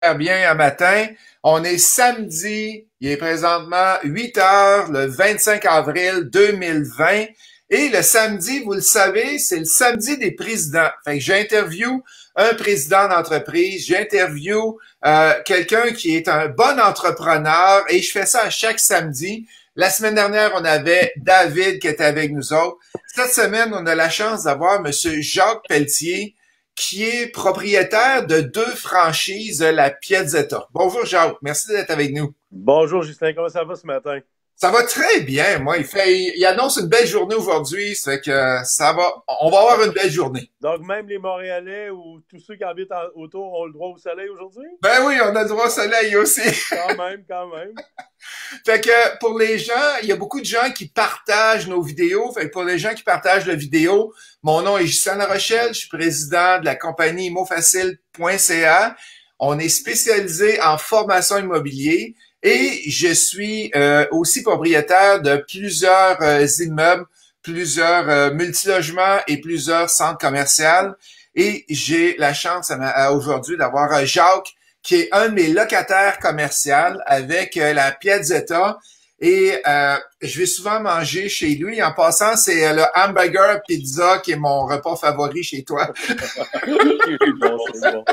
super bien un matin. On est samedi, il est présentement 8 heures, le 25 avril 2020. Et le samedi, vous le savez, c'est le samedi des présidents. Fait que j'interview un président d'entreprise, j'interview quelqu'un qui est un bon entrepreneur et je fais ça à chaque samedi. La semaine dernière, on avait David qui était avec nous autres. Cette semaine, on a la chance d'avoir Monsieur Jacques Pelletier, qui est propriétaire de deux franchises de la Piazzetta. Bonjour Jacques, merci d'être avec nous. Bonjour Justin, comment ça va ce matin? Ça va très bien, moi. Il annonce une belle journée aujourd'hui, ça fait que ça va, on va avoir une belle journée. Donc même les Montréalais ou tous ceux qui habitent autour ont le droit au soleil aujourd'hui? Ben oui, on a le droit au soleil aussi. Quand même, quand même. Fait que pour les gens, il y a beaucoup de gens qui partagent nos vidéos. Fait que pour les gens qui partagent la vidéo, mon nom est Justin Larochelle, je suis président de la compagnie immofacile.ca. On est spécialisé en formation immobilière et je suis aussi propriétaire de plusieurs immeubles, plusieurs multilogements et plusieurs centres commerciaux. Et j'ai la chance aujourd'hui d'avoir Jacques qui est un de mes locataires commerciaux avec la Piazzetta. Et je vais souvent manger chez lui. En passant, c'est le hamburger pizza qui est mon repas favori chez toi. C'est bon, c'est bon.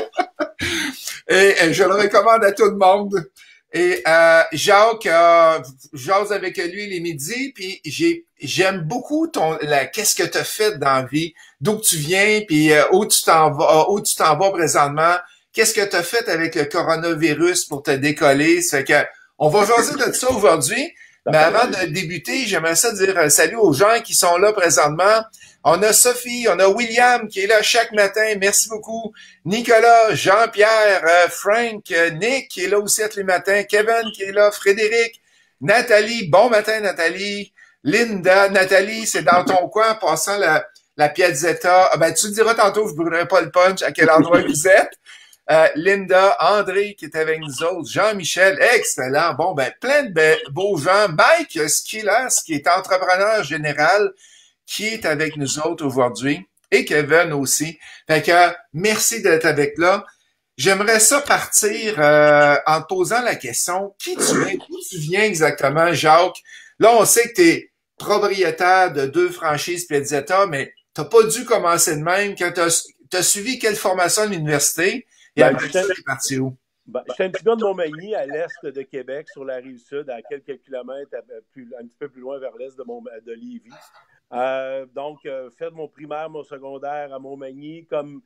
Et je le recommande à tout le monde. Et Jacques, j'ose avec lui les midis, puis j'aime beaucoup qu'est-ce que tu as fait dans la vie, d'où tu viens, puis où tu t'en vas présentement. Qu'est-ce que tu as fait avec le coronavirus pour te décoller? Ça fait que on va jaser de ça aujourd'hui. Mais avant de débuter, j'aimerais ça dire salut aux gens qui sont là présentement. On a Sophie, on a William qui est là chaque matin. Merci beaucoup. Nicolas, Jean-Pierre, Frank, Nick qui est là aussi tous les matins. Kevin qui est là, Frédéric, Nathalie. Bon matin, Nathalie. Linda, Nathalie, c'est dans ton coin, en passant la Piazzetta. Ah ben, tu le diras tantôt, je ne brûlerai pas le punch à quel endroit vous êtes. Linda, André qui est avec nous autres, Jean-Michel, excellent. Bon, ben, plein de beaux gens. Mike Skillers, qui est entrepreneur général, qui est avec nous autres aujourd'hui. Et Kevin aussi. Fait que, merci d'être avec là. J'aimerais ça partir en te posant la question, qui tu es? D'où tu viens exactement, Jacques? Là, on sait que tu es propriétaire de deux franchises Piazzetta, mais t'as pas dû commencer de même. Quand t'as suivi quelle formation à l'université? Et Ben, après ça, t'es parti où? j'étais un petit gars de Montmagny, à l'est de Québec, sur la rive sud, à quelques kilomètres, un petit peu plus loin vers l'est de Lévis. Fait mon primaire, mon secondaire à Montmagny, comme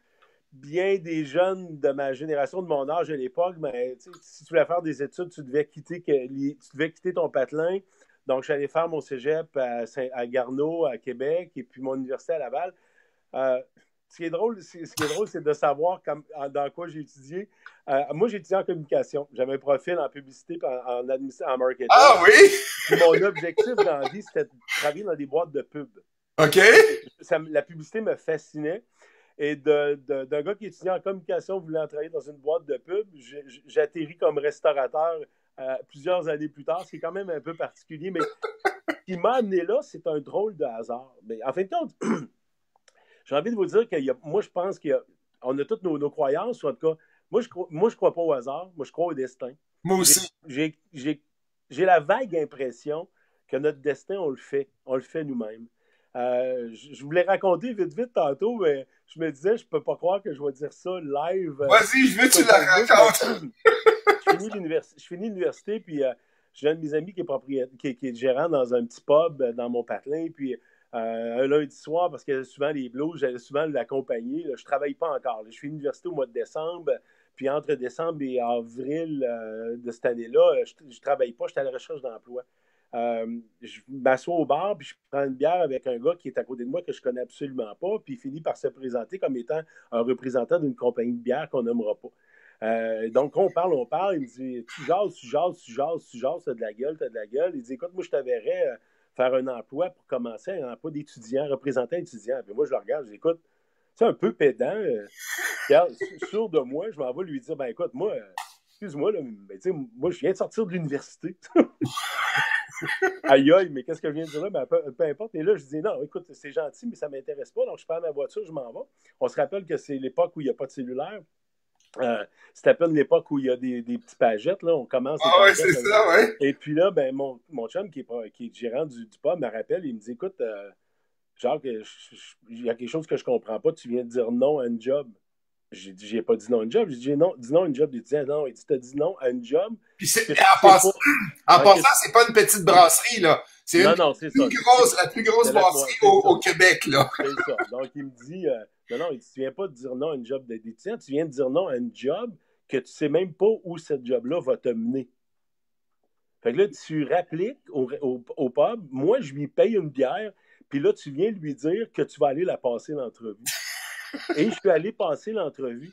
bien des jeunes de ma génération, de mon âge à l'époque, mais si tu voulais faire des études, tu devais quitter ton patelin. Donc, je suis allé faire mon cégep à Garneau, à Québec, et puis mon université à Laval. Euh, ce qui est drôle, c'est de savoir dans quoi j'ai étudié. Moi, j'ai étudié en communication. J'avais un profil en publicité, en marketing. Ah oui? Puis mon objectif dans la vie, c'était de travailler dans des boîtes de pub. OK. La publicité me fascinait. Et d'un gars qui étudiait en communication voulant travailler dans une boîte de pub, j'atterris comme restaurateur plusieurs années plus tard. C'est quand même un peu particulier, mais ce qui m'a amené là, c'est un drôle de hasard. Mais en fin de compte, j'ai envie de vous dire moi, je pense qu'on a toutes nos croyances, ou en tout cas, moi, je crois pas au hasard, moi, je crois au destin. Moi aussi. J'ai la vague impression que notre destin, on le fait nous-mêmes. Je voulais raconter vite tantôt, mais je me disais, je peux pas croire que je vais dire ça live. Vas-y, je veux que tu la racontes. Je finis l'université, puis j'ai un de mes amis qui est gérant dans un petit pub dans mon patelin, puis un lundi soir, parce que souvent les blues, j'allais souvent l'accompagner. Là, je travaille pas encore. Là. Je fais l'université au mois de décembre, puis entre décembre et avril de cette année-là, je travaille pas, j'étais à la recherche d'emploi. Je m'assois au bar, puis je prends une bière avec un gars qui est à côté de moi que je connais absolument pas, puis il finit par se présenter comme étant un représentant d'une compagnie de bière qu'on nommera pas. Donc, on parle, il me dit, tu jases, t'as de la gueule, t'as de la gueule. Il dit, écoute, moi, je te verrais faire un emploi pour commencer, un emploi d'étudiant, représentant étudiant. Puis moi, je le regarde, je dis, écoute, c'est un peu pédant, regarde, sûr de moi, je m'en vais lui dire, ben écoute, moi, excuse-moi, là, mais moi, je viens de sortir de l'université. Aïe, aïe, mais qu'est-ce que je viens de dire là? Ben, peu importe. Et là, je dis non, écoute, c'est gentil, mais ça ne m'intéresse pas. Donc, je prends ma voiture, je m'en vais. On se rappelle que c'est l'époque où il n'y a pas de cellulaire. C'est à peine l'époque où il y a des petits pagettes, là, on commence les Ah ouais, c'est pagettes. ça, ouais. Et puis là, ben, mon chum qui est gérant du pub me rappelle, il me dit, écoute, Jacques, il y a quelque chose que je comprends pas, tu viens de dire non à une job. J'ai dit, j'ai pas dit non à une job, j'ai dit non, dis non à une job. Il dit, non, il dit, t'as dit non à une job Puis que tu sais pas. en Ouais, passant, c'est pas une petite brasserie, là. C'est une non, non, c'est ça. la plus grosse C'est brasserie au Québec, là. c'est ça. Donc, il me dit, non, non, il dit, tu viens pas de dire non à une job d'étudiant, tu viens de dire non à une job que tu sais même pas où cette job-là va te mener. Fait que là, tu rappliques au pub, moi, je lui paye une bière, puis là, tu viens lui dire que tu vas aller la passer l'entrevue. Et je suis allé passer l'entrevue.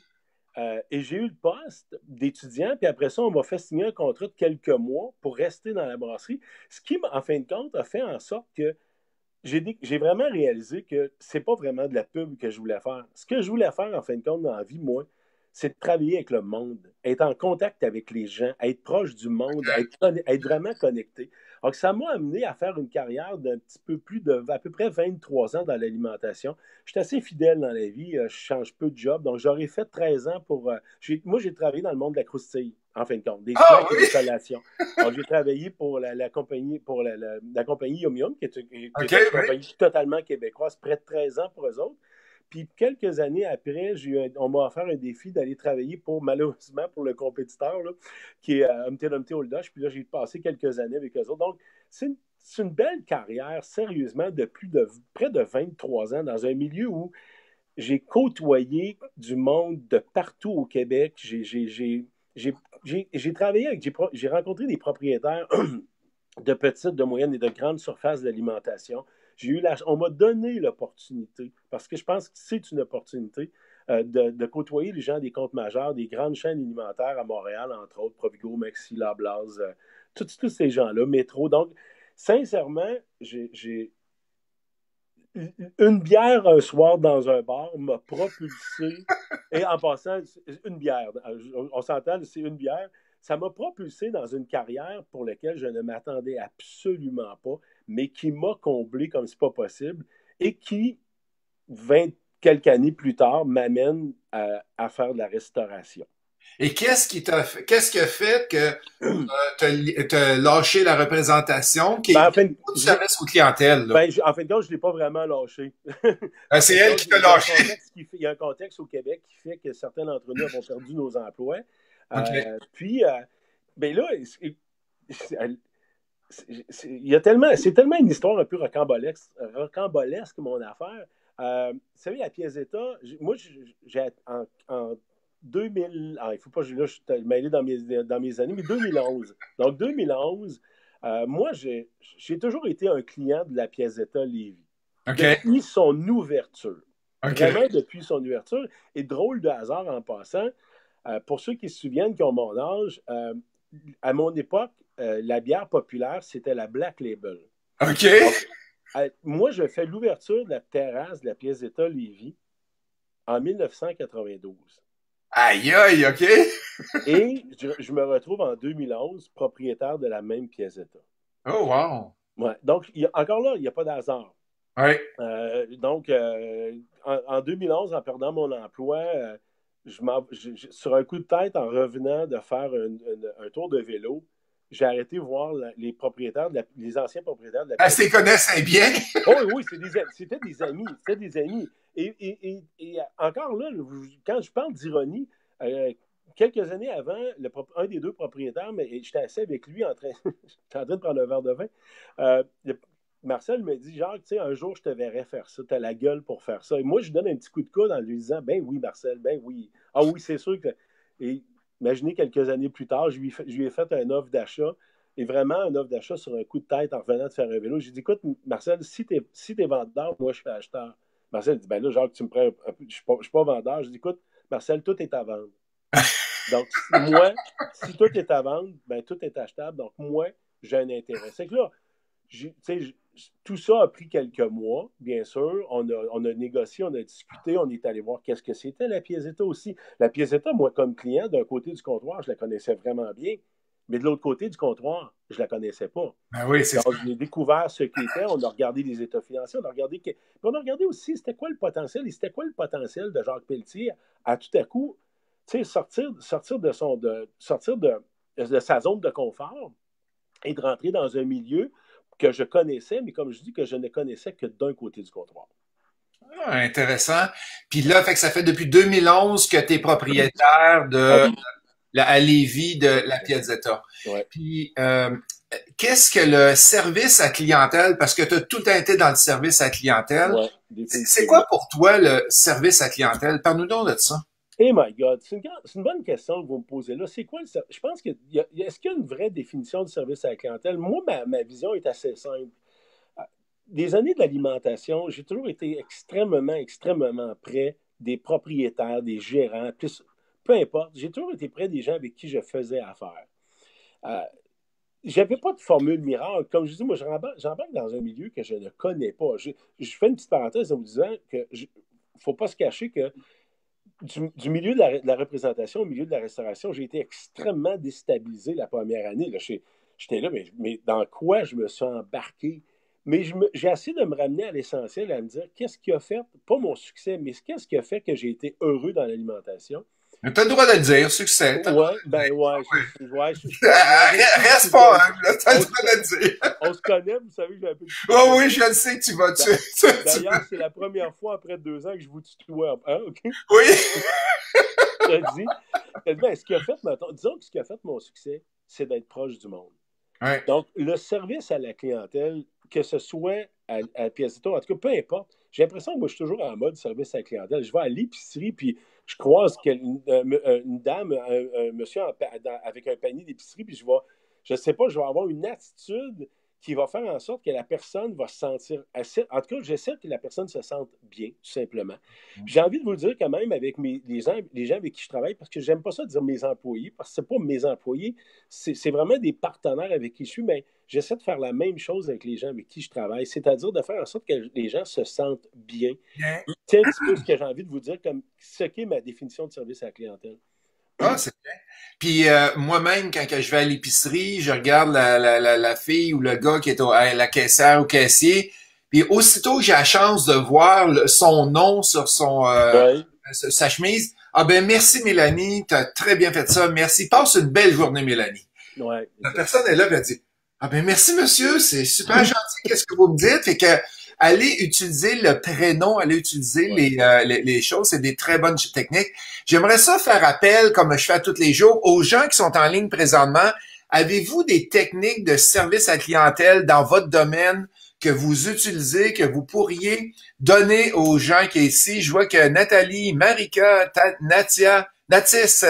Et j'ai eu le poste d'étudiant, puis après ça, on m'a fait signer un contrat de quelques mois pour rester dans la brasserie, ce qui, en fin de compte, a fait en sorte que j'ai vraiment réalisé que c'est pas vraiment de la pub que je voulais faire. Ce que je voulais faire, en fin de compte, dans la vie, moi, c'est de travailler avec le monde, être en contact avec les gens, être proche du monde, être vraiment connecté. Donc, ça m'a amené à faire une carrière d'un petit peu plus de, à peu près 23 ans dans l'alimentation. Je suis assez fidèle dans la vie, je change peu de job. Donc, j'aurais fait 13 ans pour. Moi, j'ai travaillé dans le monde de la croustille, en fin de compte, des Ah snacks et oui! des collations. Donc, j'ai travaillé pour la compagnie, pour la compagnie Yum Yum, qui OK, est une oui. compagnie totalement québécoise, près de 13 ans pour eux autres. Puis quelques années après, on m'a offert un défi d'aller travailler malheureusement, pour le compétiteur, là, qui est Humpty Dumpty Old Dutch. Puis là, j'ai passé quelques années avec eux autres. Donc, c'est une belle carrière, sérieusement, de près de 23 ans dans un milieu où j'ai côtoyé du monde de partout au Québec. J'ai travaillé j'ai rencontré des propriétaires de petites, de moyennes et de grandes surfaces d'alimentation. On m'a donné l'opportunité, parce que je pense que c'est une opportunité, de côtoyer les gens des comptes majeurs, des grandes chaînes alimentaires à Montréal, entre autres, Provigo, Maxi, Loblaws, tous ces gens-là, Métro. Donc, sincèrement, une bière un soir dans un bar m'a propulsé, et en passant, une bière, on s'entend, c'est une bière, ça m'a propulsé dans une carrière pour laquelle je ne m'attendais absolument pas, mais qui m'a comblé comme c'est pas possible, et qui, 20 quelques années plus tard, m'amène à faire de la restauration. Et qu'est-ce qui a fait que t'as lâché la représentation qui Ben, est en fin, du service aux clientèles, là? ben, en fin de compte, je ne l'ai pas vraiment lâché. En fin C'est de elle compte, qui t'a lâché. il y a un contexte au Québec qui fait que certains d'entre nous avons perdu nos emplois. OK. Puis, ben là, c'est tellement une histoire un peu rocambolesque mon affaire. Vous savez, la pièce d'État, moi, en 2000, il faut pas, là, je suis mêlé dans mes années, mais 2011. Donc, 2011, moi, j'ai toujours été un client de la pièce d'État Lévis. OK. Depuis son ouverture. OK. Vraiment depuis son ouverture. Et drôle de hasard en passant, pour ceux qui se souviennent, qui ont mon âge, à mon époque, la bière populaire, c'était la Black Label. OK. Donc, moi, je fais l'ouverture de la terrasse de la pièce d'État Lévis en 1992. Aïe, aïe, OK. Et je me retrouve en 2011 propriétaire de la même pièce d'État. Oh, wow. Ouais. Donc, encore là, il n'y a pas d'hasard. Ouais. Donc, en 2011, en perdant mon emploi, sur un coup de tête, en revenant de faire un tour de vélo, j'ai arrêté de voir les propriétaires, les anciens propriétaires de la Elle pièce. s'y connaissait bien. Oh oui, c'était des amis. C'était des amis. Et encore là, quand je parle d'ironie, quelques années avant, un des deux propriétaires, mais j'étais assis avec lui j'étais en train de prendre un verre de vin. Marcel me dit, genre, tu sais, un jour, je te verrai faire ça. Tu as la gueule pour faire ça. Et moi, je lui donne un petit coup de coude en lui disant, ben oui, Marcel, ben oui. Ah oui, c'est sûr que. Et imaginez quelques années plus tard, je lui ai fait un offre d'achat. Et vraiment, un offre d'achat sur un coup de tête en revenant de faire un vélo. J'ai dit, écoute, Marcel, si t'es vendeur, moi, je suis acheteur. Marcel dit, ben là, genre, tu me prends un peu. Je suis pas vendeur. Je dis, écoute, Marcel, tout est à vendre. Donc, moi, si tout est à vendre, ben tout est achetable. Donc, moi, j'ai un intérêt. C'est que là, tout ça a pris quelques mois, bien sûr. On a négocié, on a discuté, on est allé voir qu'est-ce que c'était la pièce d'État aussi. La pièce d'État, moi, comme client, d'un côté du comptoir, je la connaissais vraiment bien. Mais de l'autre côté du comptoir, je ne la connaissais pas. Ben oui, c'est ça. Donc, j'ai découvert ce qu'était. On a regardé les états financiers, on a regardé aussi c'était quoi le potentiel, et c'était quoi le potentiel de Jacques Pelletier à tout à coup tu sais, sortir de sa zone de confort et de rentrer dans un milieu que je connaissais, mais comme je dis, que je ne connaissais que d'un côté du comptoir. Ah, intéressant. Puis là, fait que ça fait depuis 2011 que tu es propriétaire de à Lévis de la Piazzetta. Ouais. Puis qu'est-ce que le service à clientèle, parce que tu as tout le temps été dans le service à clientèle, Ouais, c'est quoi pour toi le service à clientèle? Parle-nous donc de ça. Oh my God, c'est une bonne question que vous me posez là. C'est quoi le service? Je pense est-ce qu'il y a une vraie définition du service à la clientèle? Moi, ma vision est assez simple. Des années de l'alimentation, j'ai toujours été extrêmement près des propriétaires, des gérants, plus, peu importe. J'ai toujours été près des gens avec qui je faisais affaire. Euh, J'avais pas de formule miracle. Comme je dis, moi, j'embarque dans un milieu que je ne connais pas. Je fais une petite parenthèse en vous disant que faut pas se cacher que du milieu de la représentation au milieu de la restauration, j'ai été extrêmement déstabilisé la première année. Là, j'étais là, mais dans quoi je me suis embarqué? Mais j'ai essayé de me ramener à l'essentiel, à me dire qu'est-ce qui a fait, pas mon succès, mais qu'est-ce qui a fait que j'ai été heureux dans l'alimentation. Tu as le droit de le dire, succès. Ouais, ben ouais, Reste pas humble, tu as le droit de le dire. On se connaît, vous savez que j'ai un peu de... Oh oui, je le sais que tu vas tuer. D'ailleurs, c'est la première fois après 2 ans que je vous tutoie. Hein, OK? Oui. Ben, ce qui a fait, disons que ce qui a fait mon succès, c'est d'être proche du monde. Ouais. Donc, le service à la clientèle, que ce soit à Piazzetta, en tout cas, peu importe, j'ai l'impression que moi, je suis toujours en mode service à la clientèle. Je vais à l'épicerie, puis je croise une dame, un monsieur avec un panier d'épicerie, puis je sais pas, je vais avoir une attitude qui va faire en sorte que la personne va se sentir assez. En tout cas, j'essaie que la personne se sente bien, tout simplement. J'ai envie de vous le dire quand même avec les gens avec qui je travaille, parce que j'aime pas ça dire mes employés, parce que c'est pas mes employés, c'est vraiment des partenaires avec qui je suis, mais j'essaie de faire la même chose avec les gens avec qui je travaille, c'est-à-dire de faire en sorte que les gens se sentent bien. C'est un petit peu ce que j'ai envie de vous dire, comme ce qu'est ma définition de service à la clientèle. Ah, c'est bien. Puis moi-même, quand que je vais à l'épicerie, je regarde la fille ou le gars qui est la caissière ou caissier, puis aussitôt que j'ai la chance de voir son nom sur Ouais. sa chemise, ah ben merci Mélanie, t'as très bien fait ça, merci. Passe une belle journée Mélanie. Ouais, La personne est là, puis elle dit, ah ben merci monsieur, c'est super gentil, qu'est-ce que vous me dites? Fait que allez utiliser le prénom, allez utiliser les choses, c'est des très bonnes techniques. J'aimerais ça faire appel, comme je fais tous les jours, aux gens qui sont en ligne présentement. Avez-vous des techniques de service à clientèle dans votre domaine que vous utilisez, que vous pourriez donner aux gens qui sont ici? Je vois que Nathalie, Marika, Natia, Natis,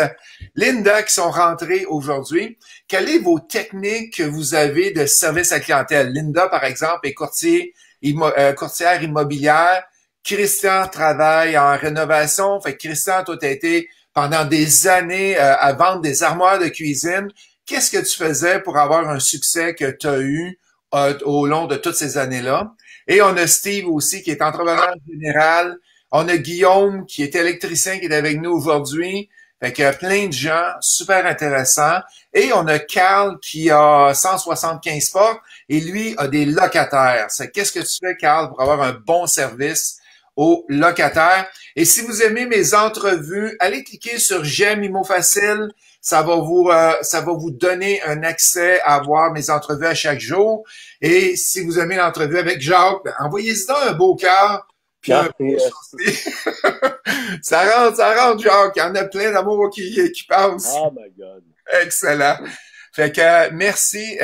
Linda qui sont rentrés aujourd'hui. Quelles sont vos techniques que vous avez de service à clientèle? Linda, par exemple, est courtière immobilière. Christian travaille en rénovation. Fait que Christian, toi, t'as été pendant des années à vendre des armoires de cuisine. Qu'est-ce que tu faisais pour avoir un succès que tu as eu au long de toutes ces années-là? Et on a Steve aussi, qui est entrepreneur général. On a Guillaume, qui est électricien, qui est avec nous aujourd'hui. Fait qu'il y a plein de gens super intéressants. Et on a Carl qui a 175 portes et lui a des locataires. Qu'est-ce que tu fais, Carl, pour avoir un bon service aux locataires? Et si vous aimez mes entrevues, allez cliquer sur J'aime Imo Facile. Ça va vous donner un accès à voir mes entrevues à chaque jour. Et si vous aimez l'entrevue avec Jacques, ben, envoyez-y donc un beau cœur. Puis ça rentre, Jacques. Il y en a plein d'amour qui passent. Oh my God. Excellent. Fait que merci.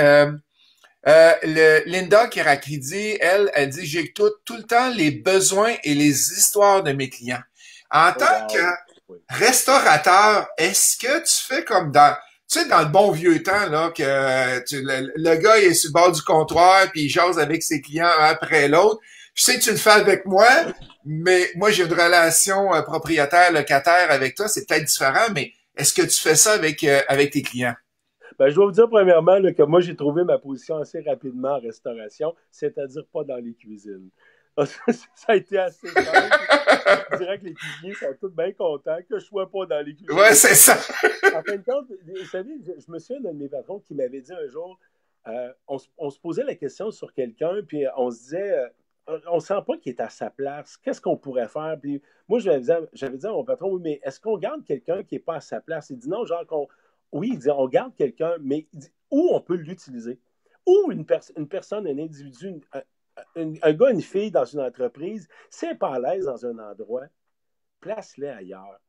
Linda Kerakidi, elle dit, j'écoute tout le temps les besoins et les histoires de mes clients. En tant que restaurateur, est-ce que tu fais comme tu sais, dans le bon vieux temps, là, que le gars il est sur le bord du comptoir puis il jase avec ses clients un après l'autre. Je sais que tu le fais avec moi, mais moi, j'ai une relation propriétaire-locataire avec toi. C'est peut-être différent, mais est-ce que tu fais ça avec tes clients? Ben, je dois vous dire premièrement là, que moi, j'ai trouvé ma position assez rapidement en restauration, c'est-à-dire pas dans les cuisines. Ça a été assez simple. Je dirais que les cuisiniers sont tous bien contents que je sois pas dans les cuisines. Ouais, c'est ça. En fin de compte, vous savez, je me souviens d'un de mes patrons qui m'avait dit un jour, on se posait la question sur quelqu'un, puis on se disait, on ne sent pas qu'il est à sa place. Qu'est-ce qu'on pourrait faire? Puis moi, j'avais dit à mon patron, oui, mais est-ce qu'on garde quelqu'un qui n'est pas à sa place? Il dit non, genre, oui, il dit, on garde quelqu'un, mais il dit, où on peut l'utiliser? Ou une personne, un individu, un gars, une fille dans une entreprise, si elle n'est pas à l'aise dans un endroit, place-les ailleurs.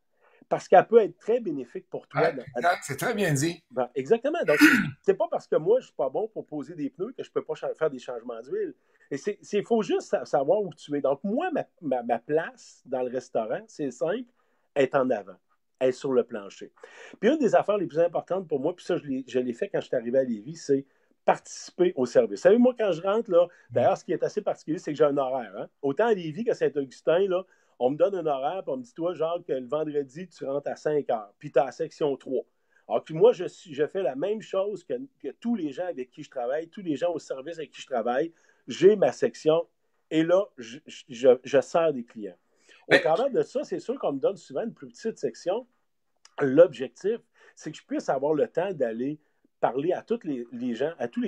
Parce qu'elle peut être très bénéfique pour toi. Ouais, exact, c'est très bien dit. Ben, exactement. Donc, c'est pas parce que moi, je suis pas bon pour poser des pneus que je peux pas faire des changements d'huile. Et il faut juste savoir où tu es. Donc, moi, ma place dans le restaurant, c'est simple, est en avant. Elle est sur le plancher. Puis, une des affaires les plus importantes pour moi, puis ça, je l'ai fait quand je suis arrivé à Lévis, c'est participer au service. Vous savez, moi, quand je rentre, là, d'ailleurs, ce qui est assez particulier, c'est que j'ai un horaire. Hein? Autant à Lévis qu'à Saint-Augustin, là, on me donne un horaire, puis on me dit, toi, Jacques, que le vendredi, tu rentres à 5 heures, puis tu as la section 3. Alors que moi, je fais la même chose que tous les gens avec qui je travaille, tous les gens au service avec qui je travaille. J'ai ma section et là, je sers des clients. Au travers de ça, c'est sûr qu'on me donne souvent une plus petite section. L'objectif, c'est que je puisse avoir le temps d'aller parler à tous les gens, tous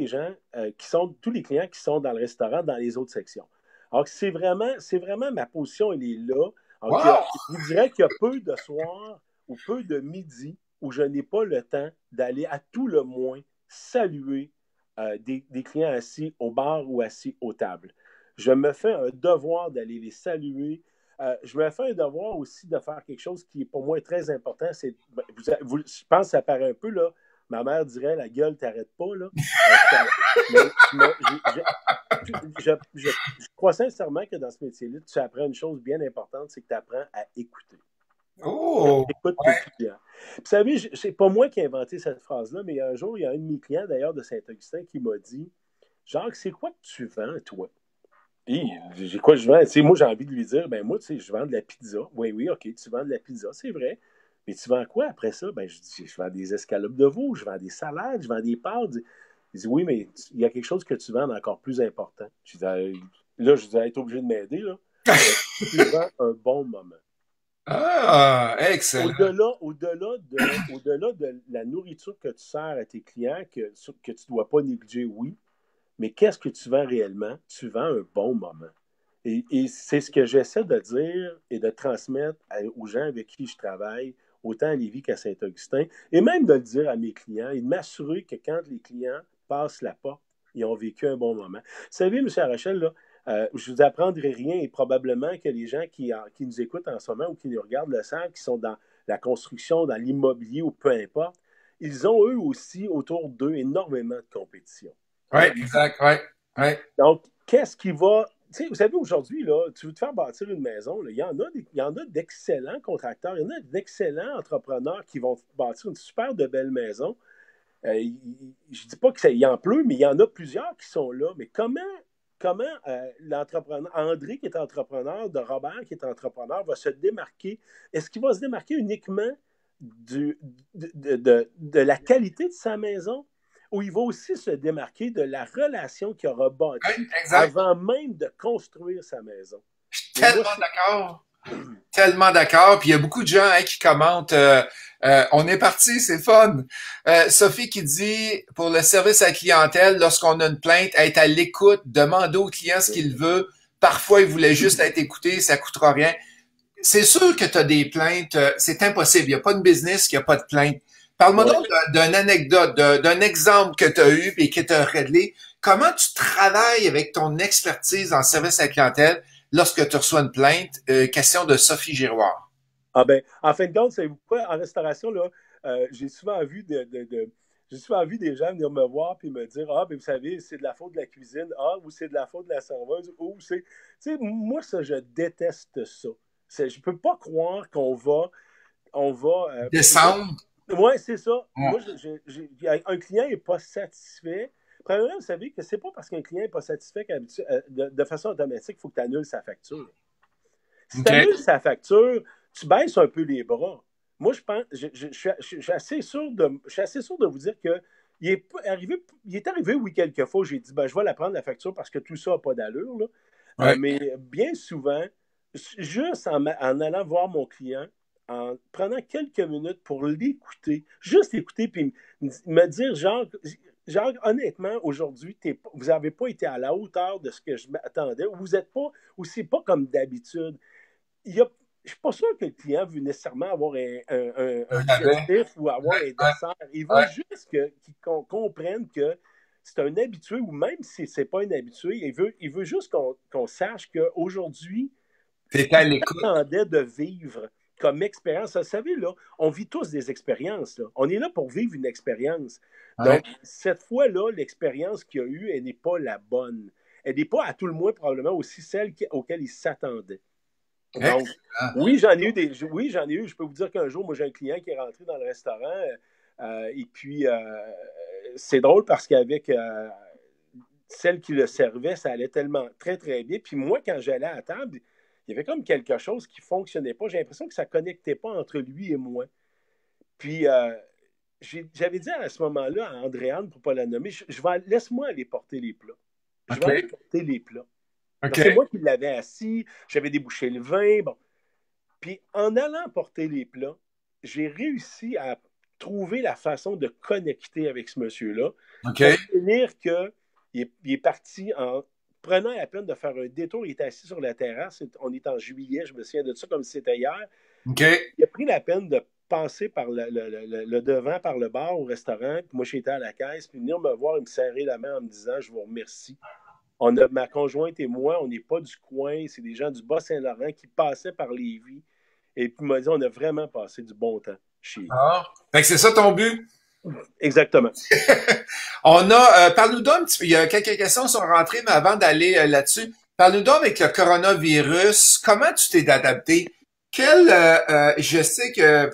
les clients qui sont dans le restaurant, dans les autres sections. Alors, c'est vraiment ma position, elle est là. Alors, Wow! je vous dirais qu'il y a peu de soirs ou peu de midi où je n'ai pas le temps d'aller à tout le moins saluer des clients assis au bar ou assis aux tables. Je me fais un devoir d'aller les saluer. Je me fais un devoir aussi de faire quelque chose qui est pour moi très important. C'est, je pense que ça paraît un peu, là. Ma mère dirait la gueule t'arrête pas, là. Je crois sincèrement que dans ce métier-là, tu apprends une chose bien importante, c'est que tu apprends à écouter. Oh! Écoute tes clients. Vous savez, c'est pas moi qui ai inventé cette phrase-là, mais un jour, il y a un de mes clients, d'ailleurs, de Saint-Augustin, qui m'a dit Jacques, c'est quoi que tu vends, toi? Et j'ai quoi je vends? Moi, j'ai envie de lui dire, ben moi, je vends de la pizza. Oui, OK, tu vends de la pizza, c'est vrai. Mais tu vends quoi après ça? Ben, je dis, je vends des escalopes de veau, je vends des salades, je vends des pâtes. Il dit, oui, mais il y a quelque chose que tu vends d'encore plus important. Je dis, là, je dis, être obligé de m'aider, là. Tu vends un bon moment. Ah, excellent. Au-delà de la nourriture que tu sers à tes clients, que tu ne dois pas négliger, oui, mais qu'est-ce que tu vends réellement? Tu vends un bon moment. Et c'est ce que j'essaie de dire et de transmettre aux gens avec qui je travaille, autant à Lévis qu'à Saint-Augustin, et même de le dire à mes clients et de m'assurer que quand les clients passent la porte, ils ont vécu un bon moment. Vous savez, M. Arachel, là, je ne vous apprendrai rien et probablement que les gens qui nous écoutent en ce moment ou qui nous regardent le savent, qui sont dans la construction, dans l'immobilier ou peu importe, ils ont eux aussi autour d'eux énormément de compétition. Oui, exact, oui. Ouais. Donc, qu'est-ce qui va. Tu sais, vous savez, aujourd'hui, là, tu veux te faire bâtir une maison, là, il y en a d'excellents contracteurs, il y en a d'excellents entrepreneurs qui vont bâtir une super de belle maison. Je ne dis pas qu'il y en pleut, mais il y en a plusieurs qui sont là. Mais comment l'entrepreneur, André qui est entrepreneur, de Robert qui est entrepreneur, va se démarquer? Est-ce qu'il va se démarquer uniquement de la qualité de sa maison? Ou il va aussi se démarquer de la relation qu'il aura bâtie avant même de construire sa maison. Je suis tellement d'accord. Tellement d'accord. Puis il y a beaucoup de gens qui commentent on est parti, c'est fun. Sophie qui dit pour le service à la clientèle, lorsqu'on a une plainte, être à l'écoute, demander au client ce qu'il veut. Parfois, il voulait juste être écouté, ça coûtera rien. C'est sûr que tu as des plaintes, c'est impossible. Il n'y a pas de business qui n'a pas de plainte. Parle-moi donc d'une anecdote, d'un exemple que tu as eu et que tu as réglé. Comment tu travailles avec ton expertise en service à la clientèle lorsque tu reçois une plainte? Question de Sophie Giroir. Ah ben, en fin de compte, c'est quoi, en restauration, là, j'ai souvent vu j'ai souvent vu des gens venir me voir et me dire ah, ben vous savez, c'est de la faute de la cuisine, ah, ou c'est de la faute de la serveuse, ou c'est. Tu sais, moi, ça, je déteste ça. Je peux pas croire qu'on va descendre. Oui, c'est ça. Moi, un client n'est pas satisfait. Premièrement, vous savez que c'est pas parce qu'un client n'est pas satisfait de façon automatique qu'il faut que tu annules sa facture. Si tu annules sa facture, tu baisses un peu les bras. Moi, je pense, je suis assez sûr de vous dire que il est arrivé, oui, quelques fois, j'ai dit, ben, je vais la prendre, la facture, parce que tout ça n'a pas d'allure. Là. Mais bien souvent, juste en allant voir mon client, en prenant quelques minutes pour l'écouter, juste l'écouter, puis me dire, genre, genre, honnêtement, aujourd'hui, vous n'avez pas été à la hauteur de ce que je m'attendais, ou vous n'êtes pas, ou c'est pas comme d'habitude. Il y a, je ne suis pas sûr que le client veut nécessairement avoir un Un rabais. digestif ou avoir un Ouais, dessert. Il veut ouais. juste qu'on comprenne que c'est un habitué, ou même si ce n'est pas un habitué, il veut juste qu'on sache qu'aujourd'hui, ce T'étais qu'il à l'écoute. s'attendait de vivre comme expérience, vous savez, là, on vit tous des expériences. Là. On est là pour vivre une expérience. Ouais. Donc, cette fois-là, l'expérience qu'il y a eue, elle n'est pas la bonne. Elle n'est pas, à tout le moins, probablement aussi celle auquel il s'attendait. Donc, Excellent. oui, j'en ai eu. Je peux vous dire qu'un jour, moi, j'ai un client qui est rentré dans le restaurant et puis c'est drôle parce qu'avec celle qui le servait, ça allait tellement très, très bien. Puis moi, quand j'allais à la table, il y avait comme quelque chose qui ne fonctionnait pas. J'ai l'impression que ça ne connectait pas entre lui et moi. Puis j'avais dit à ce moment-là à Andréane, pour ne pas la nommer, laisse-moi aller porter les plats. Je vais OK. aller porter les plats. Donc, c'est OK. moi qui l'avais assis, j'avais débouché le vin, bon. Puis en allant porter les plats, j'ai réussi à trouver la façon de connecter avec ce monsieur-là pour OK. finir qu'il est parti en prenant la peine de faire un détour. Il était assis sur la terrasse. On est en juillet, je me souviens de ça comme si c'était hier. OK. Il a pris la peine de passer par le devant, par le bar au restaurant. Puis moi, j'étais à la caisse. Puis venir me voir et me serrer la main en me disant « Je vous remercie ». Ma conjointe et moi, on n'est pas du coin. C'est des gens du Bas-Saint-Laurent qui passaient par Lévis. Et puis, il m'a dit, on a vraiment passé du bon temps chez vous. Ah. Fait que c'est ça ton but? Exactement. On a, parle-nous donc un petit peu, il y a quelques questions qui sont rentrées, mais avant d'aller là-dessus, parle-nous donc avec le coronavirus, comment tu t'es adapté? Je sais que,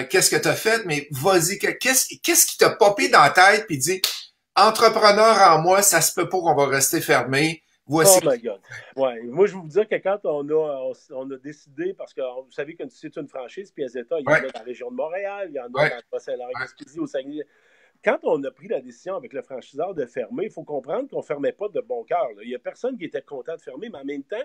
qu'est-ce que tu as fait, mais vas-y, qu'est-ce qui t'a popé dans la tête puis dit, entrepreneur en moi, ça se peut pas qu'on va rester fermé. Oh Voici. my God. Ouais. Moi, je vais vous dire que quand on a décidé, parce que vous savez que c'est une franchise, Piazzetta, il y en a Ouais, dans la région de Montréal, il y en a dans ouais, le Bas-Saint-Laurent-Gaspésie, au Saguenay. Quand on a pris la décision avec le franchiseur de fermer, il faut comprendre qu'on ne fermait pas de bon cœur. Il n'y a personne qui était content de fermer, mais en même temps,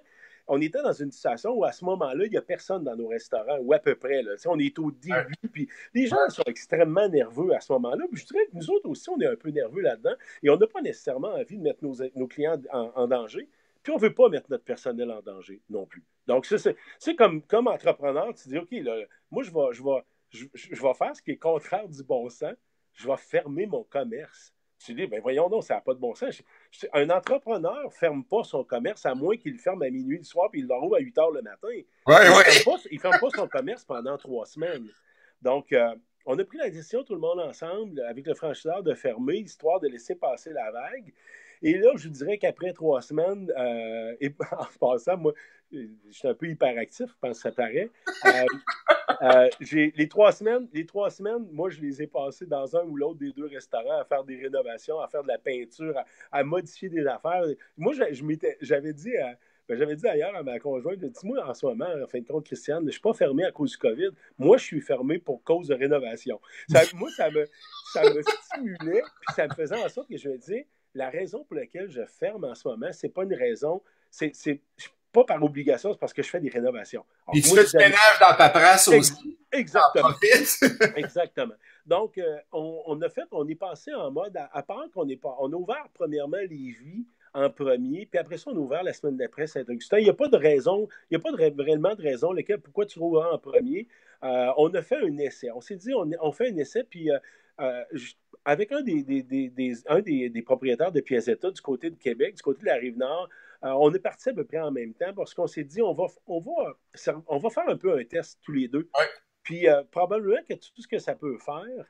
on était dans une situation où à ce moment-là, il n'y a personne dans nos restaurants, ou à peu près. Là. On est au ouais, début, puis les gens ouais. sont extrêmement nerveux à ce moment-là. Puis je dirais que nous autres aussi, on est un peu nerveux là-dedans, et on n'a pas nécessairement envie de mettre nos clients en danger. Puis on ne veut pas mettre notre personnel en danger non plus. Donc, c'est comme entrepreneur, tu dis, OK, là, moi, je vais faire ce qui est contraire du bon sens, je vais fermer mon commerce. Tu dis, ben voyons donc, ça n'a pas de bon sens. Un entrepreneur ne ferme pas son commerce à moins qu'il le ferme à minuit le soir puis il le rouvre à 8 heures le matin. Ouais, Il ne ferme, ouais. pas, il ferme pas son commerce pendant 3 semaines. Donc, on a pris la décision, tout le monde ensemble, avec le franchiseur, de fermer, histoire de laisser passer la vague. Et là, je dirais qu'après 3 semaines, et en passant, moi, je suis un peu hyperactif, je pense que ça paraît. Les trois semaines, moi, je les ai passées dans un ou l'autre des deux restaurants à faire des rénovations, à faire de la peinture, à modifier des affaires. Moi, j'avais dit d'ailleurs à ma conjointe, dis-moi en ce moment, en fin de compte, Christiane, je ne suis pas fermé à cause du COVID. Moi, je suis fermé pour cause de rénovation. Moi, ça me stimulait, puis ça me faisait en sorte que je me disais, la raison pour laquelle je ferme en ce moment, c'est pas une raison, c'est pas par obligation, c'est parce que je fais des rénovations. Alors, Puis tu moi, fais je du dis à mes ménage dans ta paperasse aussi. T'en Exactement. profites. Exactement. Donc, on est passé en mode, à part on a ouvert premièrement Lévis en premier, puis après ça, on a ouvert la semaine d'après Saint-Augustin. Il n'y a pas de raison, il n'y a pas réellement de raison pourquoi tu rouvres en premier. On a fait un essai. On s'est dit, on fait un essai, puis euh, avec un des propriétaires de Piazzetta du côté de Québec, du côté de la Rive-Nord, on est parti à peu près en même temps parce qu'on s'est dit, on va faire un peu un test tous les deux. Ouais. Puis probablement que tout ce que ça peut faire,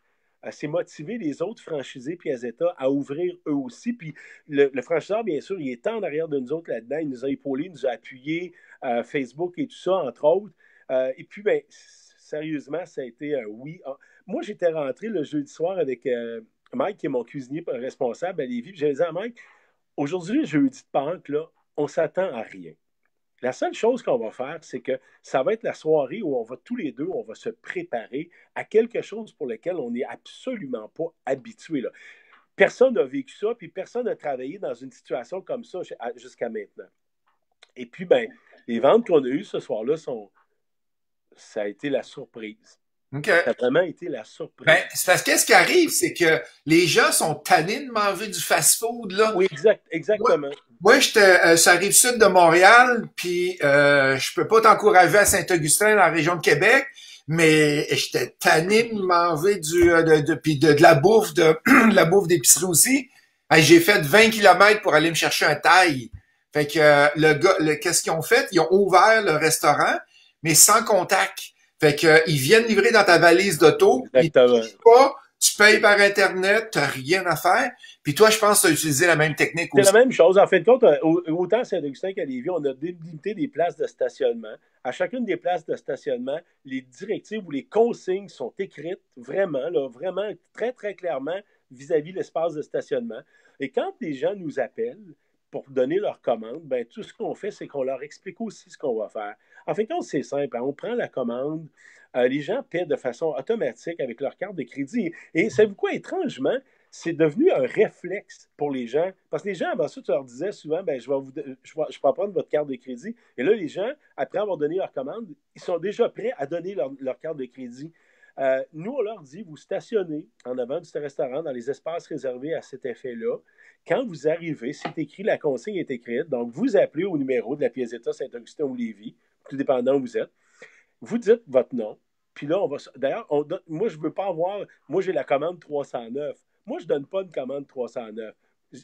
c'est motiver les autres franchisés Piazzetta à ouvrir eux aussi. Puis le franchiseur, bien sûr, il est en arrière de nous autres là-dedans. Il nous a épaulés, il nous a appuyés, Facebook et tout ça, entre autres. Et puis, ben, sérieusement, ça a été un oui. Moi, j'étais rentré le jeudi soir avec Mike, qui est mon cuisinier responsable à Lévis. Puis j'avais dit à Mike, aujourd'hui, jeudi de Pâques, là, on s'attend à rien. La seule chose qu'on va faire, c'est que ça va être la soirée où on va tous les deux, on va se préparer à quelque chose pour lequel on n'est absolument pas habitué. Là. Personne n'a vécu ça, puis personne n'a travaillé dans une situation comme ça jusqu'à maintenant. Et puis, ben, les ventes qu'on a eues ce soir-là ça a été la surprise. OK. Ça a vraiment été la surprise. Ben, c'est parce que ce qui arrive, c'est que les gens sont tannés de manger du fast-food, là. Oui, Moi, exactement. moi j'étais sur la rive sud de Montréal, puis je peux pas t'encourager à Saint-Augustin, dans la région de Québec, mais j'étais tanné de manger puis de la bouffe, de la bouffe d'épicerie aussi. Hey, j'ai fait 20 kilomètres pour aller me chercher un taille. Fait que le gars, qu'est-ce qu'ils ont fait? Ils ont ouvert le restaurant, mais sans contact. Fait que ils viennent livrer dans ta valise d'auto, ils te Exactement. livrent pas, tu payes par Internet, t'as rien à faire. Puis toi, je pense que tu as utilisé la même technique C'est la aussi. même chose. En fin de compte, autant à Saint-Augustin qu'à Lévis, on a délimité des places de stationnement. À chacune des places de stationnement, les directives ou les consignes sont écrites vraiment, là, vraiment très, très clairement vis-à-vis l'espace de stationnement. Et quand les gens nous appellent pour donner leur commande, ben, tout ce qu'on fait, c'est qu'on leur explique aussi ce qu'on va faire. En fin de compte, c'est simple. Hein. On prend la commande, les gens paient de façon automatique avec leur carte de crédit. Et savez-vous quoi, étrangement, c'est devenu un réflexe pour les gens. Parce que les gens, avant ça, tu leur disais souvent, ben, je vais prendre votre carte de crédit. Et là, les gens, après avoir donné leur commande, ils sont déjà prêts à donner leur carte de crédit. Nous, on leur dit, vous stationnez en avant du restaurant dans les espaces réservés à cet effet-là. Quand vous arrivez, c'est écrit, la consigne est écrite. Donc, vous appelez au numéro de la Piazzetta Saint-Augustin ou Lévis, tout dépendant où vous êtes. Vous dites votre nom. Puis là, d'ailleurs, moi, je ne veux pas avoir. Moi, j'ai la commande 309. Moi, je ne donne pas une commande 309.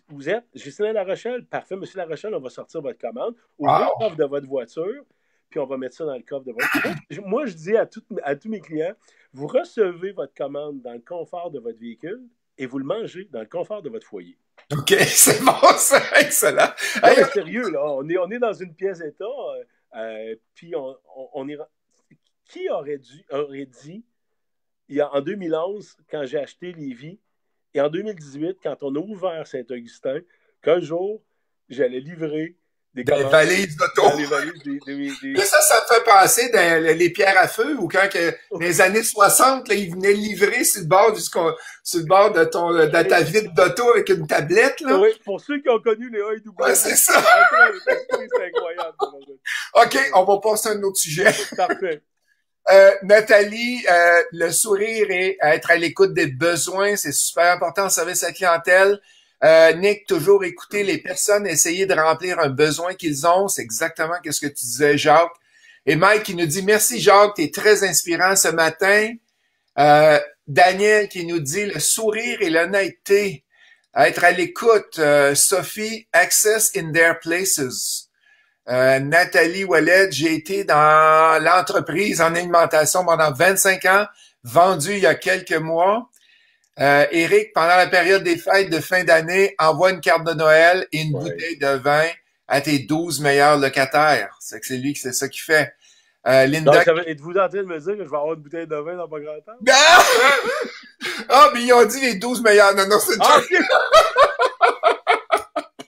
Vous êtes Justin Larochelle? Parfait, monsieur Larochelle, on va sortir votre commande. Ouvrez le coffre de votre voiture, puis on va mettre ça dans le coffre de votre voiture. Moi, je dis à tous mes clients, vous recevez votre commande dans le confort de votre véhicule et vous le mangez dans le confort de votre foyer. OK, c'est bon, c'est excellent. Non, Hey, mais sérieux, là, on est dans une pièce d'état, puis on est. Qui aurait dit, en 2011, quand j'ai acheté Lévis, et en 2018, quand on a ouvert Saint-Augustin, qu'un jour, j'allais livrer des des commandes valises dans les d'auto. valises Là, ça me fait penser dans les pierres à feu, ou quand dans les années 60, là, ils venaient livrer sur le bord sur le bord de ta vitre d'auto avec une tablette, là. Oui, pour ceux qui ont connu les AEW, Ouais, c'est ça. c'est incroyable. OK, on va passer à un autre sujet. Parfait. Nathalie, le sourire et être à l'écoute des besoins, c'est super important au service à la clientèle. Nick, toujours écouter les personnes, essayer de remplir un besoin qu'ils ont. C'est exactement ce que tu disais, Jacques. Et Mike qui nous dit, merci Jacques, tu es très inspirant ce matin. Daniel qui nous dit, le sourire et l'honnêteté, être à l'écoute. Sophie, access in their places. Nathalie Ouellet, j'ai été dans l'entreprise en alimentation pendant 25 ans, vendu il y a quelques mois. Éric, pendant la période des fêtes de fin d'année, envoie une carte de Noël et une bouteille de vin à tes 12 meilleurs locataires. C'est que c'est lui qui c'est ça qu'il fait. Linda. Donc, êtes-vous en train de me dire que je vais avoir une bouteille de vin dans pas grand temps? Ah! Ah, mais ils ont dit les 12 meilleurs. Non, non, c'est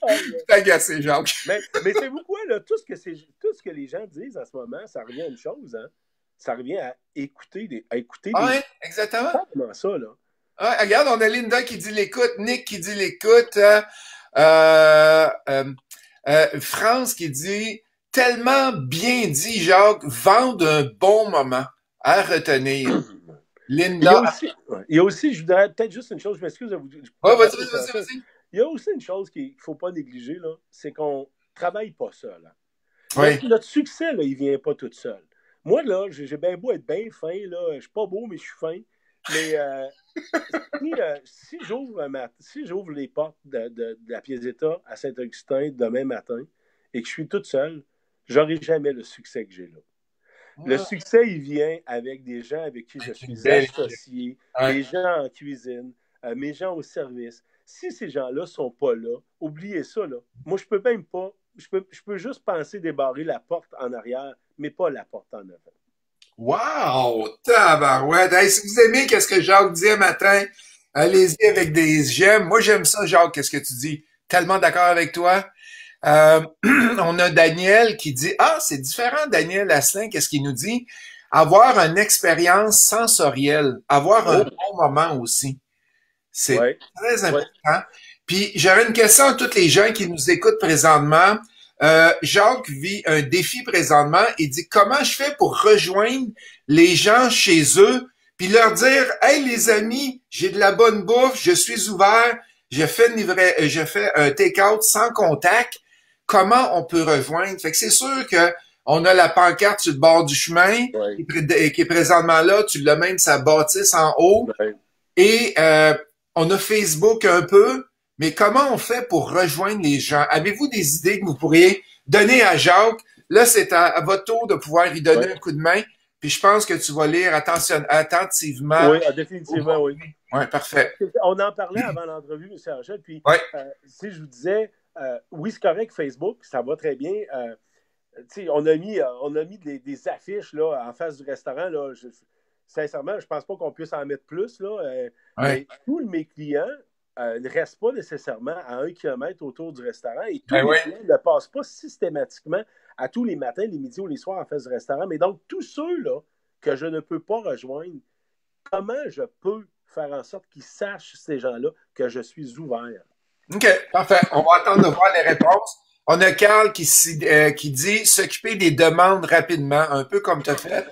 Okay. T'es agacé, Jacques. Mais c'est-vous quoi, là? Tout ce que les gens disent en ce moment, ça revient à une chose, hein? Ça revient à écouter des. Ouais, exactement. Comment ça, là? Ah, regarde, on a Linda qui dit l'écoute, Nick qui dit l'écoute, France qui dit tellement bien dit, Jacques, vendre un bon moment à retenir. Linda. Il y a aussi, je voudrais peut-être juste une chose, je m'excuse de vous dire. Vas-y. Il y a aussi une chose qu'il ne faut pas négliger, là, c'est qu'on ne travaille pas seul. Hein. Oui. Notre succès, là, il ne vient pas tout seul. Moi, là, j'ai bien beau être bien fin, là, je ne suis pas beau, mais je suis fin. Mais si j'ouvre les portes de la Piazzetta à Saint-Augustin demain matin et que je suis toute seule, je n'aurai jamais le succès que j'ai là. Le succès, il vient avec des gens avec qui je suis associé, des gens en cuisine, mes gens au service. Si ces gens-là ne sont pas là, oubliez ça. Là. Moi, je peux même pas. Je peux juste penser débarrer la porte en arrière, mais pas la porte en avant. Wow! Tabarouette! Hey, si vous aimez qu'est-ce que Jacques dit un matin, allez-y avec des j'aime. Moi, j'aime ça, Jacques, qu'est-ce que tu dis? Tellement d'accord avec toi. On a Daniel qui dit, c'est différent, Daniel Asselin, qu'est-ce qu'il nous dit? Avoir une expérience sensorielle, avoir un bon moment aussi. C'est très important. Puis, j'aurais une question à tous les gens qui nous écoutent présentement. Jacques vit un défi présentement et dit, comment je fais pour rejoindre les gens chez eux puis leur dire, hey les amis, j'ai de la bonne bouffe, je suis ouvert, je fais un take-out sans contact. Comment on peut rejoindre? Fait que c'est sûr que on a la pancarte sur le bord du chemin Ouais. qui est présentement là, tu l'as même sa bâtisse en haut. Ouais. Et on a Facebook un peu, mais comment on fait pour rejoindre les gens? Avez-vous des idées que vous pourriez donner à Jacques? Là, c'est à votre tour de pouvoir lui donner Ouais. un coup de main. Puis je pense que tu vas lire attentivement. Oui, définitivement, oui. Ouais, parfait. On en parlait avant l'entrevue, M. Angel, puis Ouais. si je vous disais, oui, c'est correct, Facebook, ça va très bien. On a mis des affiches là, en face du restaurant. Là, sincèrement, je pense pas qu'on puisse en mettre plus. Là, Ouais. mais tous mes clients ne restent pas nécessairement à 1 kilomètre autour du restaurant et tous Ben mes ouais. clients ne passent pas systématiquement à tous les matins, les midis ou les soirs en face du restaurant. Mais donc, tous ceux-là que je ne peux pas rejoindre, comment je peux faire en sorte qu'ils sachent, ces gens-là, que je suis ouvert? OK, parfait. On va attendre de voir les réponses. On a Carl qui dit s'occuper des demandes rapidement, un peu comme tu as fait.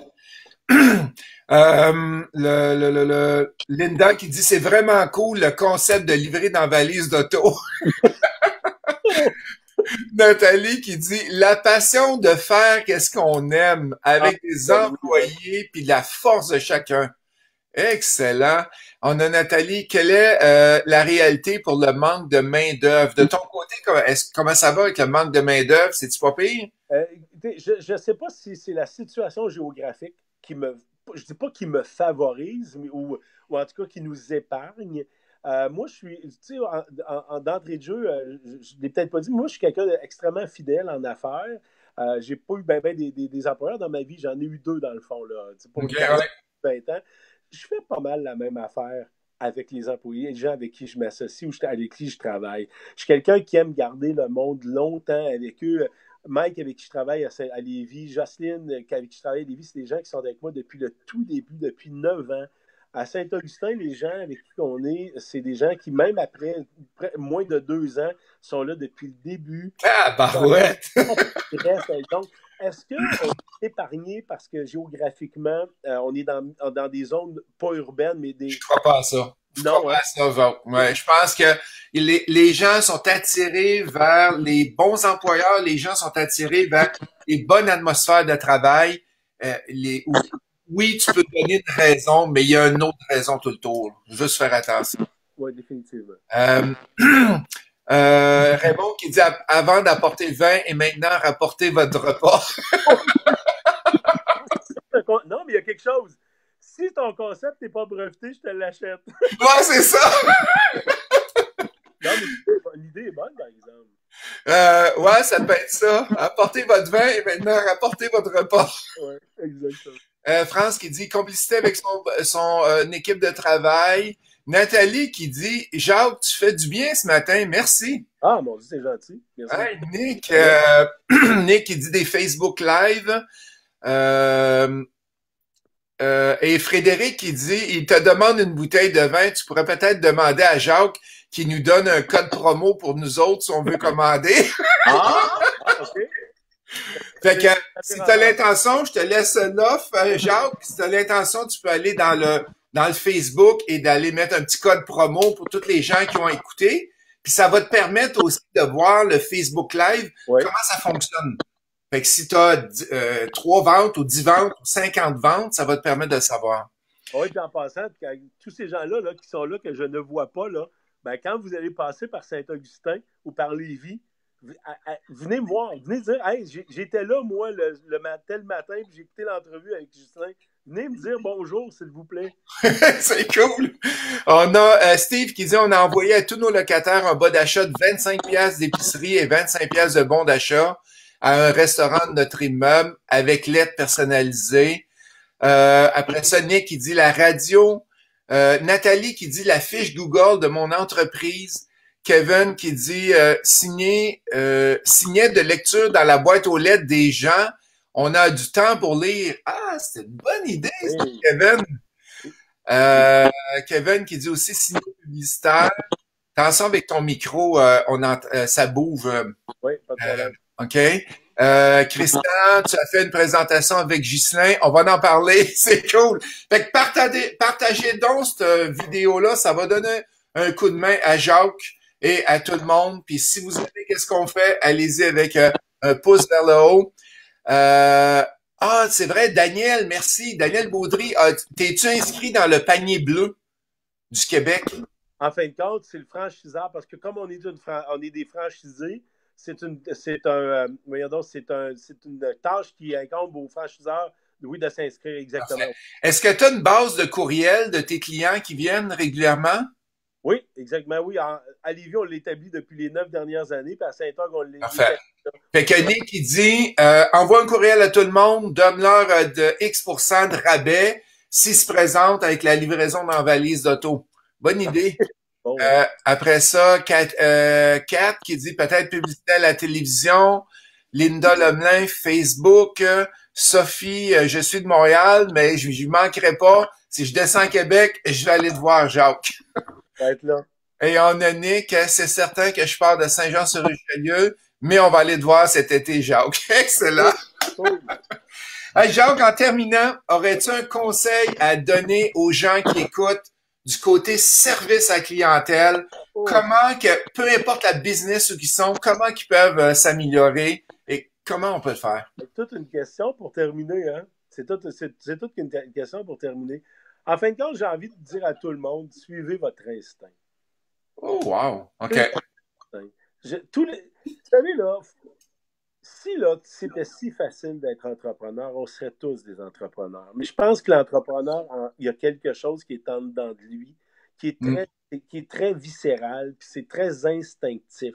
Linda qui dit c'est vraiment cool le concept de livrer dans valise d'auto. Nathalie qui dit la passion de faire qu'est-ce qu'on aime avec des employés puis la force de chacun. Excellent. On a Nathalie, quelle est la réalité pour le manque de main-d'œuvre? De ton côté, comment ça va avec le manque de main-d'œuvre? C'est-tu pas pire? Écoutez, je ne sais pas si c'est la situation géographique qui me, je dis pas qui me favorise, ou en tout cas qui nous épargne. Moi, je suis, tu sais, d'entrée de jeu, je ne l'ai peut-être pas dit, moi, je suis quelqu'un d'extrêmement fidèle en affaires. J'ai pas eu ben des employeurs dans ma vie, j'en ai eu deux dans le fond, là, pour une OK, carrière ouais. de 20 ans. Je fais pas mal la même affaire avec les employés, les gens avec qui je m'associe ou avec qui je travaille. Je suis quelqu'un qui aime garder le monde longtemps avec eux. Mike, avec qui je travaille à Lévis, Jocelyne, avec qui je travaille à Lévis, c'est des gens qui sont avec moi depuis le tout début, depuis 9 ans. À Saint-Augustin, les gens avec qui on est, c'est des gens qui, même après moins de 2 ans, sont là depuis le début. Ah, barouette! Donc, est-ce qu'on est épargné parce que géographiquement, on est dans des zones pas urbaines, mais des... Je crois pas à ça. Je Non, crois hein? pas à ça, Vogue. Ouais, je pense que les gens sont attirés vers les bons employeurs, les gens sont attirés vers les bonnes atmosphères de travail. Oui, tu peux donner une raison, mais il y a une autre raison tout le tour. Juste faire attention. Oui, définitivement. Euh, Raymond qui dit avant d'apporter le vin et maintenant rapportez votre repas. Non, mais il y a quelque chose. Si ton concept n'est pas breveté, je te l'achète. Ouais, c'est ça. Non, mais l'idée est bonne, par exemple. Ouais, ça peut être ça. Apportez votre vin et maintenant rapportez votre repas. Oui, exactement. France qui dit complicité avec son équipe de travail. Nathalie qui dit Jacques, tu fais du bien ce matin, merci. Ah, mon Dieu, c'est gentil. Merci. Hey, Nick, Nick qui dit des Facebook Live. Et Frédéric qui dit il te demande une bouteille de vin, tu pourrais peut-être demander à Jacques qui nous donne un code promo pour nous autres si on veut commander. OK. Fait que si tu as l'intention, je te laisse l'offre, Jacques. Si tu as l'intention, tu peux aller dans le Facebook et d'aller mettre un petit code promo pour tous les gens qui ont écouté. Puis ça va te permettre aussi de voir le Facebook Live, Oui. comment ça fonctionne. Fait que si tu as 3 ventes ou 10 ventes ou 50 ventes, ça va te permettre de le savoir. Oui, puis en passant, tous ces gens-là là, qui sont là, que je ne vois pas, là, ben, quand vous allez passer par Saint-Augustin ou par Lévis, venez me voir, venez dire hey, j'étais là, moi, tel matin, puis j'ai écouté l'entrevue avec Justin. Venez me dire bonjour, s'il vous plaît. C'est cool. On a Steve qui dit on a envoyé à tous nos locataires un bas d'achat de 25$ d'épicerie et 25$ de bon d'achat à un restaurant de notre immeuble avec lettre personnalisée. Après ça, Nick qui dit la radio. Nathalie qui dit la fiche Google de mon entreprise. Kevin qui dit signer de lecture dans la boîte aux lettres des gens. On a du temps pour lire. Ah, c'est une bonne idée, ça, Kevin. Kevin qui dit aussi signer publicitaire. Attention avec ton micro, ça bouge. Oui, pas de problème. OK. Christian, tu as fait une présentation avec Ghislain. On va en parler. C'est cool. Fait que partagez donc cette vidéo-là. Ça va donner un coup de main à Jacques et à tout le monde. Puis si vous savez qu'est-ce qu'on fait, allez-y avec un pouce vers le haut. C'est vrai, Daniel, merci. Daniel Baudry, t'es-tu inscrit dans le panier bleu du Québec? En fin de compte, c'est le franchiseur, parce que comme on est des franchisés, c'est une tâche qui incombe aux franchiseurs, oui, de s'inscrire exactement. Est-ce que tu as une base de courriel de tes clients qui viennent régulièrement? Oui, exactement, oui. À Lévis, on l'établit depuis les 9 dernières années, puis à Saint-Orgue, on l'établit. Fait que Nick, il dit, envoie un courriel à tout le monde, donne-leur de X% de rabais s'ils se présentent avec la livraison dans valise d'auto. Bonne idée. Bon, après ça, Kat qui dit peut-être publicité à la télévision. Linda Lemelin, Facebook. Sophie, je suis de Montréal, mais je manquerai pas. Si je descends à Québec, je vais aller te voir, Jacques. Être là. Et on a Nick, c'est certain que je pars de Saint-Jean-sur-Richelieu, mais on va aller te voir cet été, Jacques. Excellent. Hey, Jacques, en terminant, aurais-tu un conseil à donner aux gens qui écoutent du côté service à clientèle? Comment que, peu importe la business où ils sont, comment qu'ils peuvent s'améliorer et comment on peut le faire? C'est toute une question pour terminer, hein? C'est toute une question pour terminer. En fin de compte, j'ai envie de dire à tout le monde, suivez votre instinct. Oh, wow. OK. Vous savez, là, si là, c'était si facile d'être entrepreneur, on serait tous des entrepreneurs. Mais je pense que l'entrepreneur, il y a quelque chose qui est en dedans de lui, qui est très viscéral, puis c'est très instinctif.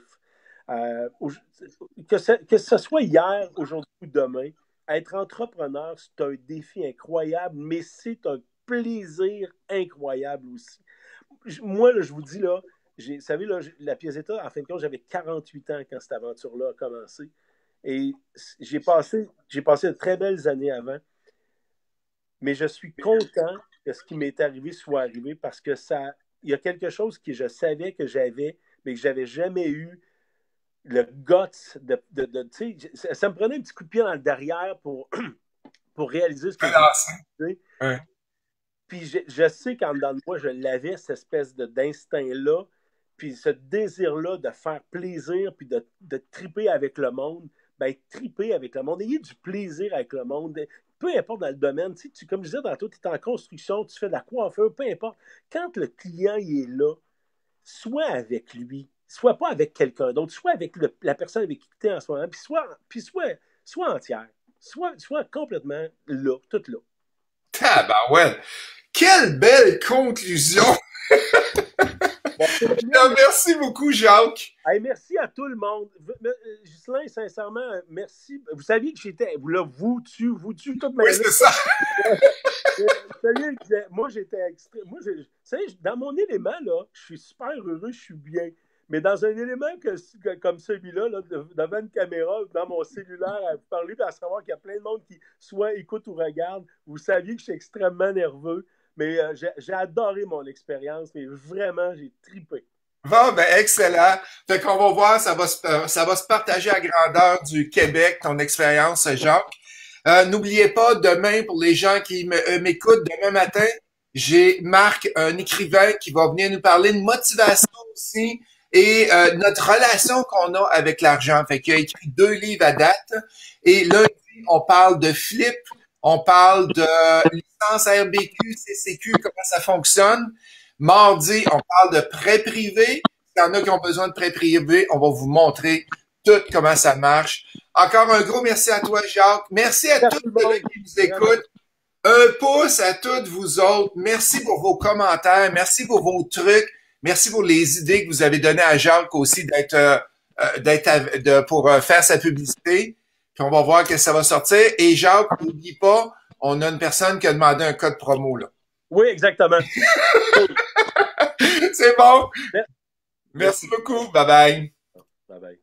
Que ce soit hier, aujourd'hui ou demain, être entrepreneur, c'est un défi incroyable, mais c'est un plaisir incroyable aussi. Moi, là, je vous dis, là, vous savez, là, la Piazzetta, en fin de compte, j'avais 48 ans quand cette aventure-là a commencé. Et j'ai passé de très belles années avant. Mais je suis content que ce qui m'est arrivé soit arrivé parce que il y a quelque chose que je savais que j'avais, mais que j'avais jamais eu le guts tu sais, ça me prenait un petit coup de pied dans le derrière pour réaliser ce que j'ai fait. Puis je sais qu'en dedans de moi, je l'avais, cette espèce d'instinct-là, puis ce désir-là de faire plaisir, puis de triper avec le monde. Ben, triper avec le monde, ayez du plaisir avec le monde, peu importe dans le domaine. Tu sais, comme je disais tantôt, tu es en construction, tu fais de la coiffure, peu importe. Quand le client il est là, sois avec lui, sois pas avec quelqu'un d'autre, sois avec la personne avec qui tu es en ce moment, puis sois entière, sois complètement là, toute là. Tabarouette! Quelle belle conclusion! Merci beaucoup, Jacques. Hey, merci à tout le monde. Ghislain, sincèrement, merci. Vous saviez que j'étais. Vous tu, toute ma vie. Oui, c'est ça. Moi, j'étais extrême. Dans mon élément, là, je suis super heureux, je suis bien. Mais dans un élément comme celui-là, là, devant une caméra, dans mon cellulaire, à vous parler, à savoir qu'il y a plein de monde qui soit écoute ou regarde, vous saviez que je suis extrêmement nerveux. Mais j'ai adoré mon expérience, mais vraiment, j'ai tripé. Bon, ben, excellent. Fait qu'on va voir, ça va se partager à grandeur du Québec, ton expérience, Jacques. N'oubliez pas, demain, pour les gens qui m'écoutent, demain matin, j'ai Marc, un écrivain qui va venir nous parler de motivation aussi et notre relation qu'on a avec l'argent. Fait qu'il a écrit 2 livres à date. Et lundi, on parle de flip, on parle de licence RBQ, CCQ, comment ça fonctionne. Mardi, on parle de prêt privé. S'il y en a qui ont besoin de prêt privé, on va vous montrer tout comment ça marche. Encore un gros merci à toi, Jacques. Merci à tous ceux qui nous écoutent. Un pouce à toutes vous autres. Merci pour vos commentaires. Merci pour vos trucs. Merci pour les idées que vous avez données à Jacques aussi pour faire sa publicité. Puis on va voir que ça va sortir. Et Jacques, n'oublie pas, on a une personne qui a demandé un code promo, là. Oui, exactement. C'est bon. Merci beaucoup. Bye bye. Bye bye.